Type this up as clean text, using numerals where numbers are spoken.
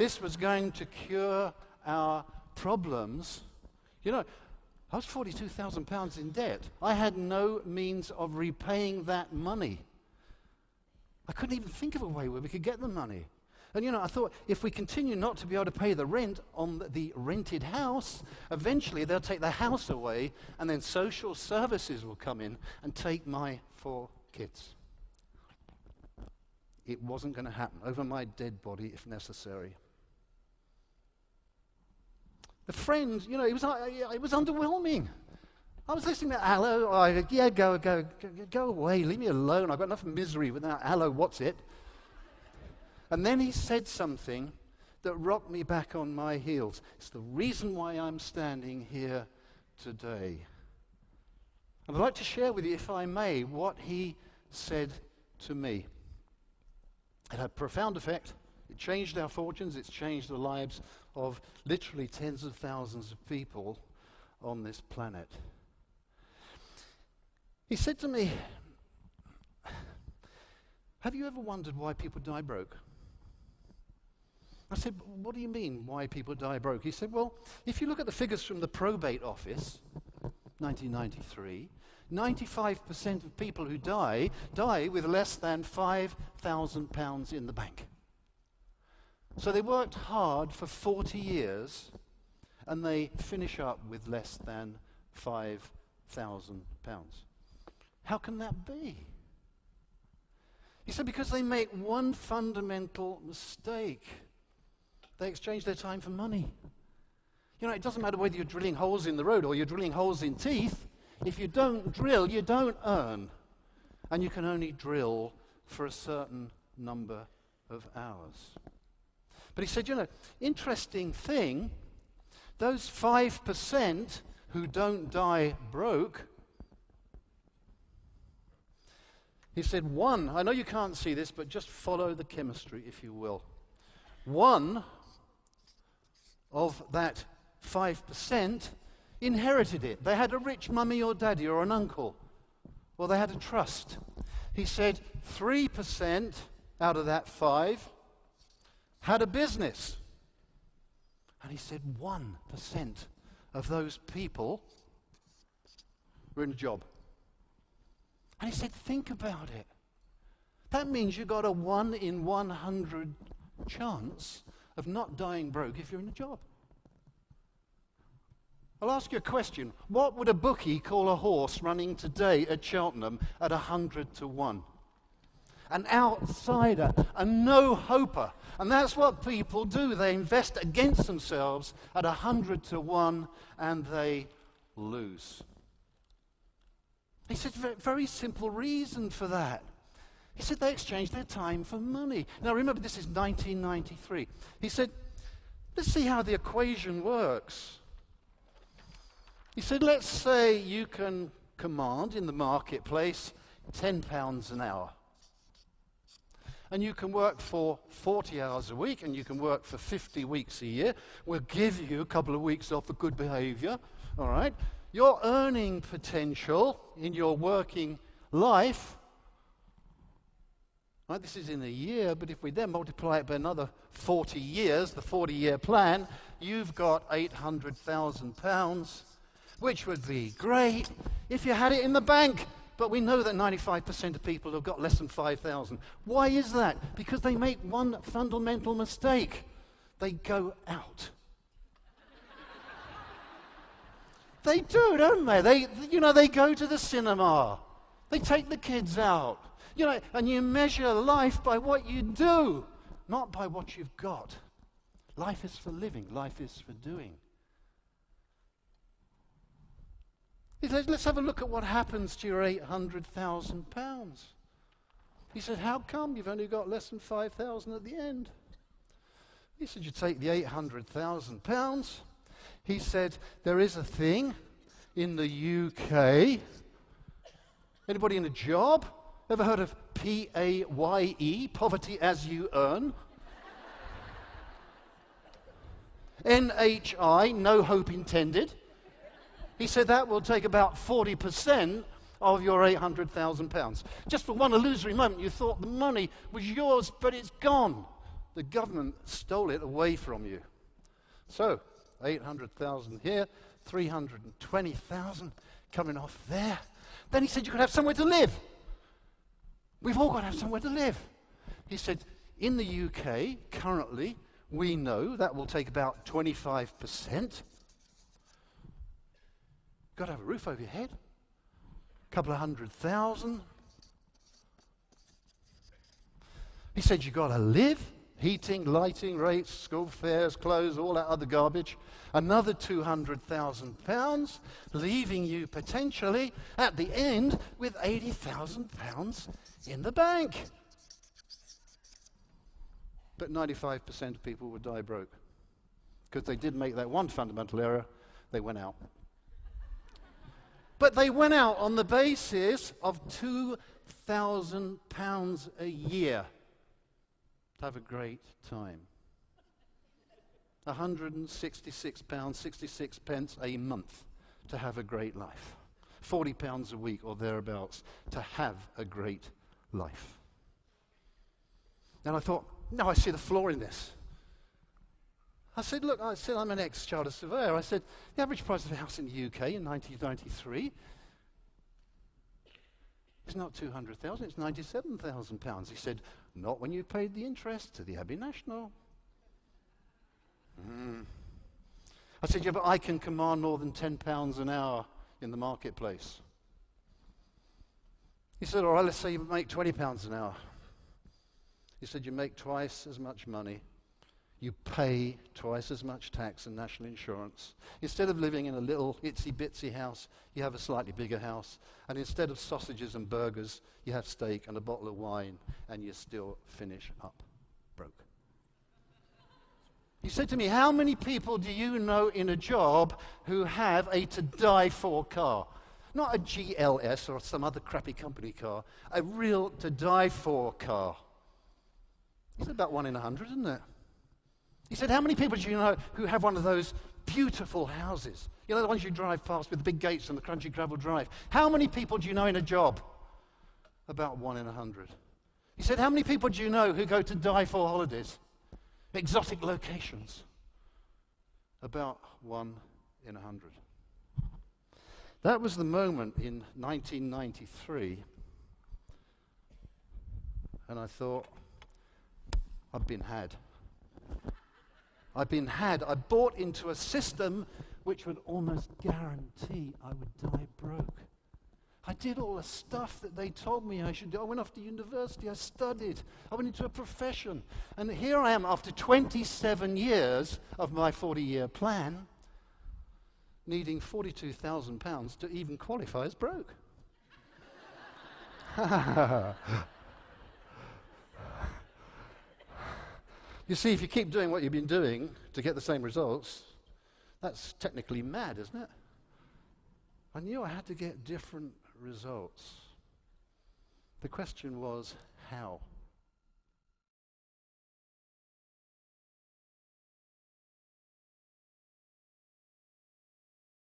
this was going to cure our problems. You know, I was £42,000 in debt. I had no means of repaying that money. I couldn't even think of a way where we could get the money. And I thought, if we continue not to be able to pay the rent on the rented house, eventually they'll take the house away, and then social services will come in and take my 4 kids. It wasn't going to happen. Over my dead body, if necessary. The friend, it was underwhelming. I was listening to Allo. Yeah, go away, leave me alone. I've got enough misery without Allo. What's it? And then he said something that rocked me back on my heels. It's the reason why I'm standing here today. And I'd like to share with you, if I may, what he said to me. It had a profound effect. It changed our fortunes. It's changed the lives of literally tens of thousands of people on this planet. He said to me, have you ever wondered why people die broke? I said, what do you mean, why people die broke? He said, well, if you look at the figures from the probate office, 1993, 95% of people who die with less than £5,000 in the bank. So they worked hard for 40 years, and they finish up with less than £5,000. How can that be? He said, because they make one fundamental mistake. They exchange their time for money. It doesn't matter whether you're drilling holes in the road or you're drilling holes in teeth. If you don't drill, you don't earn. And you can only drill for a certain number of hours. But he said, interesting thing, those 5% who don't die broke, he said, I know you can't see this, but just follow the chemistry, if you will. One of that 5% inherited it. They had a rich mummy or daddy or an uncle, or they had a trust. He said 3% out of that 5 had a business. And he said 1% of those people were in a job. And he said, think about it. That means you got a 1 in 100 chance of not dying broke if you're in a job. I'll ask you a question. What would a bookie call a horse running today at Cheltenham at 100 to 1? An outsider, a no-hoper. And that's what people do. They invest against themselves at 100 to 1 and they lose. He said, very simple reason for that. He said they exchanged their time for money. Now remember, this is 1993. He said, let's see how the equation works. He said, let's say you can command in the marketplace £10 an hour. And you can work for 40 hours a week, and you can work for 50 weeks a year. We'll give you a couple of weeks off for good behavior, all right? Your earning potential in your working life, right, this is in a year, but if we then multiply it by another 40 years, the 40-year plan, you've got £800,000, which would be great if you had it in the bank. But we know that 95% of people have got less than 5,000. Why is that? Because they make one fundamental mistake. They go out. They do, don't they? They go to the cinema. They take the kids out. And you measure life by what you do, not by what you've got. Life is for living. Life is for doing. He said, let's have a look at what happens to your £800,000. He said, how come you've only got less than 5,000 at the end? He said, you take the £800,000. He said, there is a thing in the UK. Anybody in a job? Ever heard of PAYE, poverty as you earn? NHI, no hope intended. He said that will take about 40% of your £800,000. Just for one illusory moment, you thought the money was yours, but it's gone. The government stole it away from you. So, 800,000 here, 320,000 coming off there. Then he said you could have somewhere to live. We've all got to have somewhere to live. He said, in the UK, currently, we know that will take about 25%. Got to have a roof over your head. A couple of 100,000. He said you've got to live. Heating, lighting, rates, school fares, clothes, all that other garbage. Another £200,000, leaving you potentially at the end with £80,000 in the bank. But 95% of people would die broke because they did make that one fundamental error. They went out. But they went out on the basis of £2,000 a year to have a great time. £166, 66 pence a month to have a great life. £40 a week or thereabouts to have a great life. And I thought, no, I see the flaw in this. I said, look, I'm an ex-chartered surveyor. I said, the average price of a house in the UK in 1993 is not 200,000, it's £97,000. He said, not when you paid the interest to the Abbey National. I said, yeah, but I can command more than £10 an hour in the marketplace. He said, all right, let's say you make £20 an hour. He said, you make twice as much money. You pay twice as much tax and national insurance. Instead of living in a little itsy-bitsy house, you have a slightly bigger house. And instead of sausages and burgers, you have steak and a bottle of wine, and you still finish up broke. He said to me, how many people do you know in a job who have a to-die-for car? Not a GLS or some other crappy company car, a real to-die-for car. He said, about 1 in 100, isn't it? He said, how many people do you know who have one of those beautiful houses? You know, the ones you drive past with the big gates and the crunchy gravel drive. How many people do you know in a job? About 1 in 100. He said, how many people do you know who go to die-for holidays? Exotic locations. About 1 in 100. That was the moment in 1993, and I thought, I've been had. I've been had. I bought into a system which would almost guarantee I would die broke. I did all the stuff that they told me I should do. I went off to university, I studied, I went into a profession. And here I am after 27 years of my 40-year plan, needing £42,000 to even qualify as broke. You see, if you keep doing what you've been doing to get the same results, that's technically mad, isn't it? I knew I had to get different results. The question was, how?